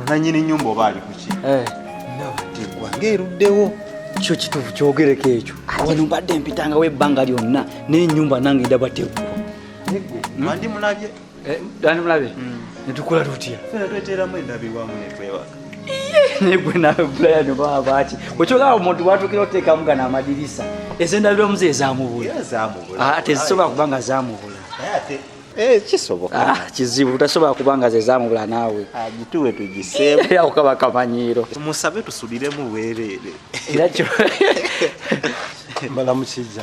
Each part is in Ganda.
nanyini nyumba bali kuki nabategwa ngeruddewo kyo kituufu kyogereko ekyo wano mbadde mpitanga webbanga lyonna n'ennyumba nange ndabategwa mandi mulabye dani mulabe netukola tutya tweteramu endabirwamu netwebaka negwe nawe Brian babaaki wekyogaa omuntu bwatukira oteekamu gana amadirisa ezendabirwamu ze ezamubula ate zisobola kubanga zamubula kisoboka kizibu tasobola kubanga ze zamubula naawe gituwe tugiseemu ako kaba kamanyiiro musabe tusuliremu bwereere era kyo mbala musijja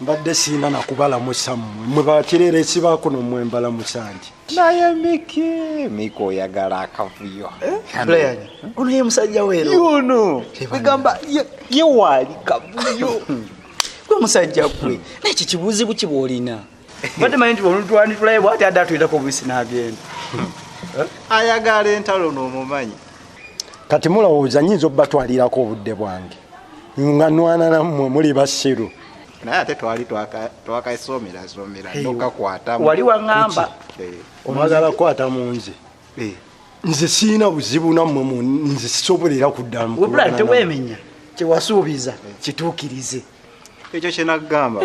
mbadde siina nakubalamusa mmwe mwe bakirera ekibaako nomwe mbalamusa nti naye miki oyagala akavuyo Brian ono ye musajja weero yono egamba ye waali kavuyo gwe musajja gwe naye kikibuuzibu kiba olina mbadde manyi nti olutwanditulaye bwati adde atuyitako obubisi n'abyenda ayagala entalo n'omumanyi kati mulowooza nyinza obbatwalirako obudde bwange nga nwana nammwe muli basiru naye ate twali twakasomera nokakwatamu wali waŋŋamba omwagala kukwata mu nze nze siina buzibu nammwe nze sisobolera kuddamu webula teweemenya kyewasuubiza kituukirize ekyo kyenagamba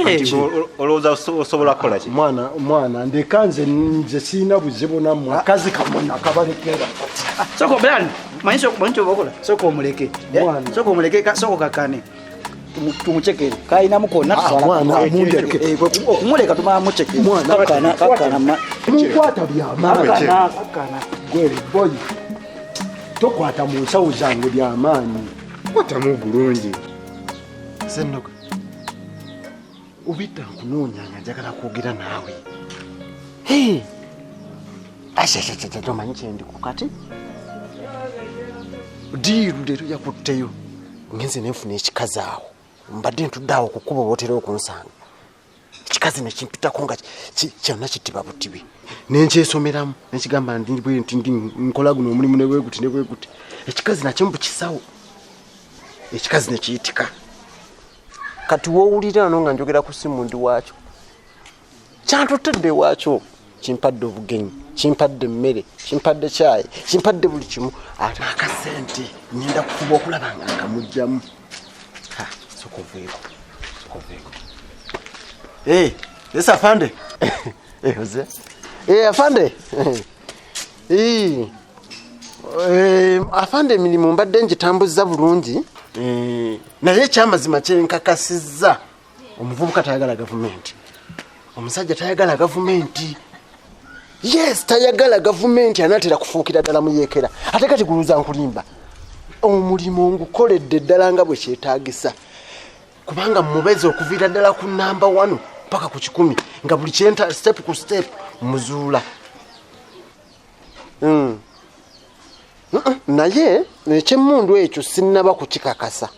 olowooza osobola kukola ki mwana ndeka nze siina buzibu nammwe akazi kamwe nakabalekera soko Brian manyi kyobakola soko omuleke soko omuleke soko kakane tumuchekere kainamu konna okumuleka tumala muchekere mukwata byamaanyi gwere boy tokwata mu nsawo zange byamaanyi kwatamu bulungi sennoga ubita nkunoonyanga njagala kwogera naawe ashashasha tomanyi kyendi ku kati diiru leero yakutteyo ngenze nenfuna ekikazi awo mbadde ntudde awo kukuba obotera okunsanga ekikazi nekimpitako nga kyonna kitiba butibi nenkyesomeramu nekigamba nti nkola guno omulimu nebweguti nebweguti ekikazi nakyo mbukisawo ekikazi nekiyitika kati woowulira ano nga njogera ku simu ndi waakyo kyantotedde waakyo kimpadde obugenyi kimpadde emmere kimpadde kyayi kimpadde buli kimu ate akasente nyenda kufuba okulaba nga nkamugjamu sokoveeko esa afande oze afande afande emirimu mbadde ngitambuza bulungi naye ekyamazima kyenkakasizza omuvubuka tayagala gavumenti omusajja tayagala gavumenti yes tayagala gavumenti anaatera kufuukira ddala muyeekera ate kati guluza nkulimba omulimu ngukoledde ddala nga bwe kyetaagisa kubanga mubeze okuviira ddala ku namba 1 paka ku 10 nga buli kyenta step ku step muzuula naye ekyemmundu ekyo sinnaba kukikakasa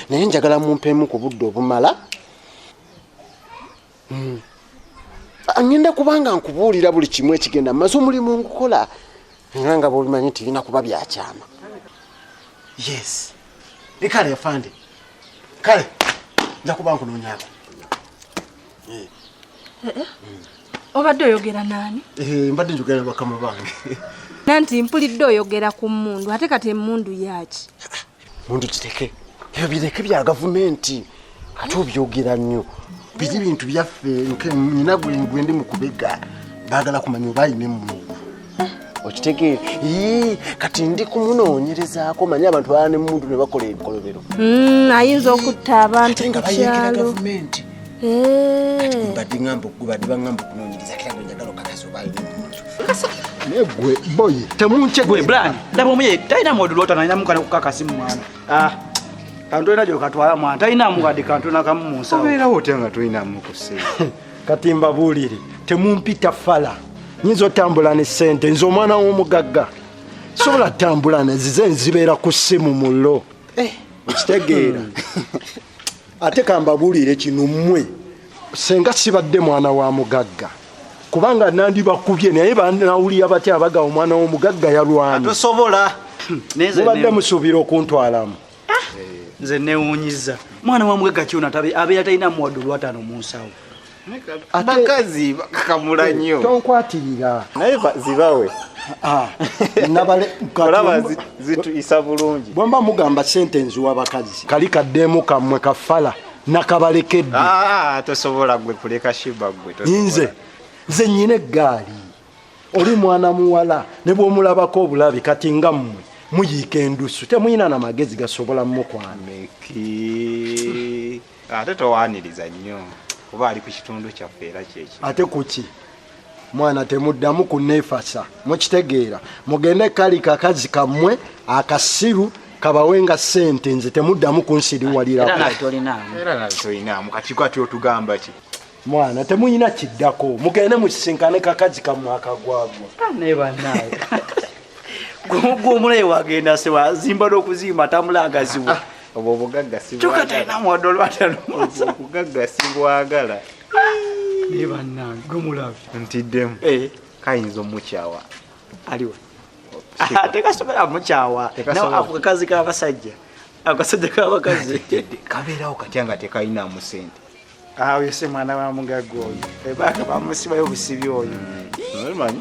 naye njagala mumpeemu ku budde obumala ngenda kubanga nkubuulira buli kimu ekigenda mmaze omulimu ngukola nga bwolimanyi tirina kuba byakyama yes ekale afande kale nja kuba nkunoonyaako obadde oyogera naani? Mbadde njogera bakama bange nanti mpulidde oyogera ku mmundu ate kati emmundu yaki mundu kiteke ebyo bireke bya gavumenti ate obyogera nnyo biri bintu byaffe nyina gwe ndi mu kubega baagala kumanya oba ayina emmundu okitegeere kati ndi kumunoonyerezaako manye abantu baba nemmundu ne bakola ebikolobero ayinza okutta abantu nga ku bayeekera kyalo gavumenti mbadde ngamba okubadde bangamba okunoonyereza kera gwe njagala okakasa oba ayina emmundu naye gwe boyi temunkyegwe Brian ndaba omuye talina modulu otanalinamu kana kukakasimu mwana kantu olina gyokatwala mwana talinamu kadde kantu nakamu mu nsawo obeerawo otya nga tolinamu kuseera kati mbabuulire temumpita fala nyinza otambula ne ssente nze omwana w'omugagga sobola tambula nezize nzibeera ku ssimu mullo okitegeera ate kambabuulire kino mmwe senga sibadde mwana wa mugagga kubanga nandibakubye naye banawulira batya abaga omwana w'omugagga yalwana tosobola mubadde musuubira okuntwalamu nze newunyiza mwana wa mugagga kyona abeera talina muwadde olwataano mu nsawo bakazi bakamula nnyo tonkwatirira naye zibawe olaba zituyisa bulungi bwemba mugamba sentence w'abakazi kali kaddemu kammwe kafala nakabalekedde tosobola gwe kuleka shiba gwe nze nnyina eggaali oli mwana muwala ne bw'omulabako obulabi kati nga mmwe muyiika endusu temuyina na magezi gasobola mukwaneki ate towaaniriza nnyo kuba ali ku kitundu kyaffe era kyeki ate kuki mwana temuddamu kunneefasa mukitegeera mugende kali kakazi kammwe akasiru kabawenga sente nze temuddamu kunsiriwalirako era natolinamu kati kwati otugamba ki mwana temuyina kiddako mugende mukisinkane kakazi kammwe akagwagwa nebanaye gwomulayi wagenda sewa zimba n'okuzimba tamulagaziwa obwo obugagga sibwagala sibwagala nebanaye gwomulabi ntiddemu kayinza omukyawa aliwa tekasobola mukyawa ako kakazi k'abasajja akasajja k'abakazi kabeerawo katya nga tekayinamu sente awo yese mwana wa mugagga oyo ebaka bamusibayo obusibi oyo manyi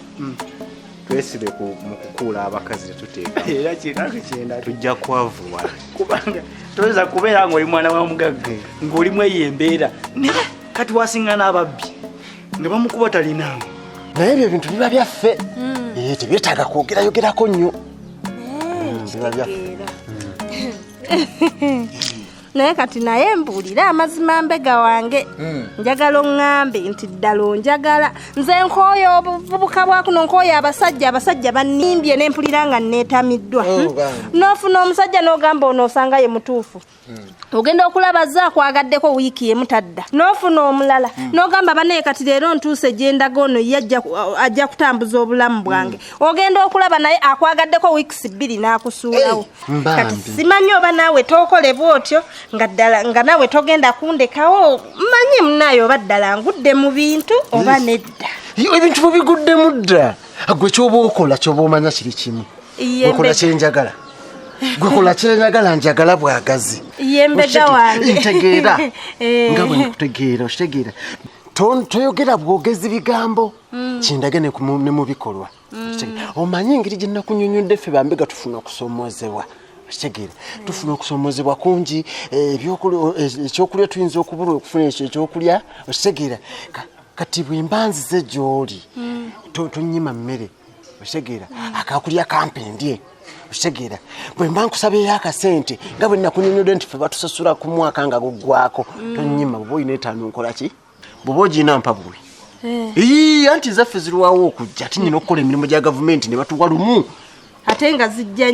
twesibe mu kukuula abakazi tetuteeka era kyenda tujja kwavuwala kubanga toyinza kubeera ng'oli mwana wa mugagga ng'olimu eyo embeera kati wasinga n'ababbi nga bamukuba talinango naye ebyo bintu biba byaffe tebyetaaga kwogerayogerako nnyo biba byaffe naye kati naye mbuulira amazima mbega wange njagala oŋŋambe nti ddala onjagala nze nkooyo obuvubuka bwakuno nkooyo abasajja bannimbye nempulira nga neetamiddwa n'ofuna omusajja n'ogamba ono osanga ye mutuufu ogenda okulaba zaakwagadeko wiiki yemutadda n'ofuna omulala n'ogamba banaye kati leero ntuuse gyendaga ono ye ajja kutambuza obulamu bwange ogenda okulaba naye akwagaddeko wiikisi 2 n'akusuulawo kati simanyi oba naawe tookole bw'otyo nga nawe togenda kundekawo manyi munayo oba ddala ngudde mu bintu oba nedda ebintu bubiguddemu dda gwe kyoba okola kyoba omanya kiri kimu wekola kyenjagala gwekola kyenjagala njagala bwagazi yembega wange ntegeera nga bwe nkutegeera okitegeera toyogera bwogezi bigambo kindage ne mu bikolwa omanyi engeri gye nakunyonyodde ffe bambega tufuna okusomoozebwa kitegeera tufuna okusomozebwa kungi ekyokulya tuyinza okubula okufuna ekyo ekyokulya okitegeera kati bwe mbanzize gy'oli tonyima mmere okitegeera akakulya kampendye okitegeera bwe mba nkusabeeyo akasente nga bwe nakunyonyodde nti ffe batusasula ku mwaka nga guggwako tonyima bw'oba olina 5 nkola ki bw'oba ogina mpa bwe anti zaffe zirwawo okujja tinyina okukola emirimu gya gavumenti ne batuwa lumu ate nga zijja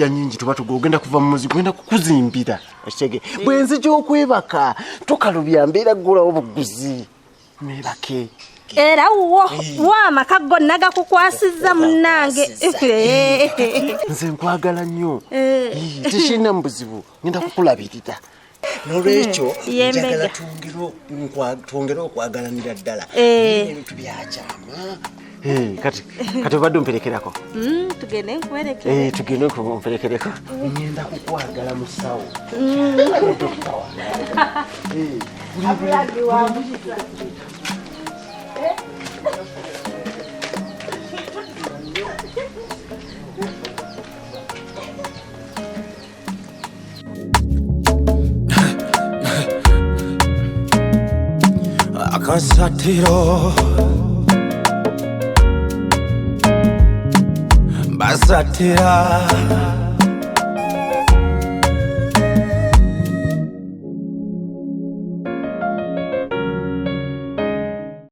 nyingi tuba tugenda kuva mu muzigo genda kukuzimbira okitege bwe nzija okwebaka tokalubya mbeera ggulawo buguzi mwebake era wo amaka gonna gakukwasizza munnange nze nkwagala nnyo tekirina mu buzibu ngenda kukulabirira n'olwekyo njagala twongere okwagalanira ddala ebintu byakyama kati obadde omperekerako tugende nkuwerekere tugende omperekereko ngenda kukwagala musawo dokita akasatiro basatira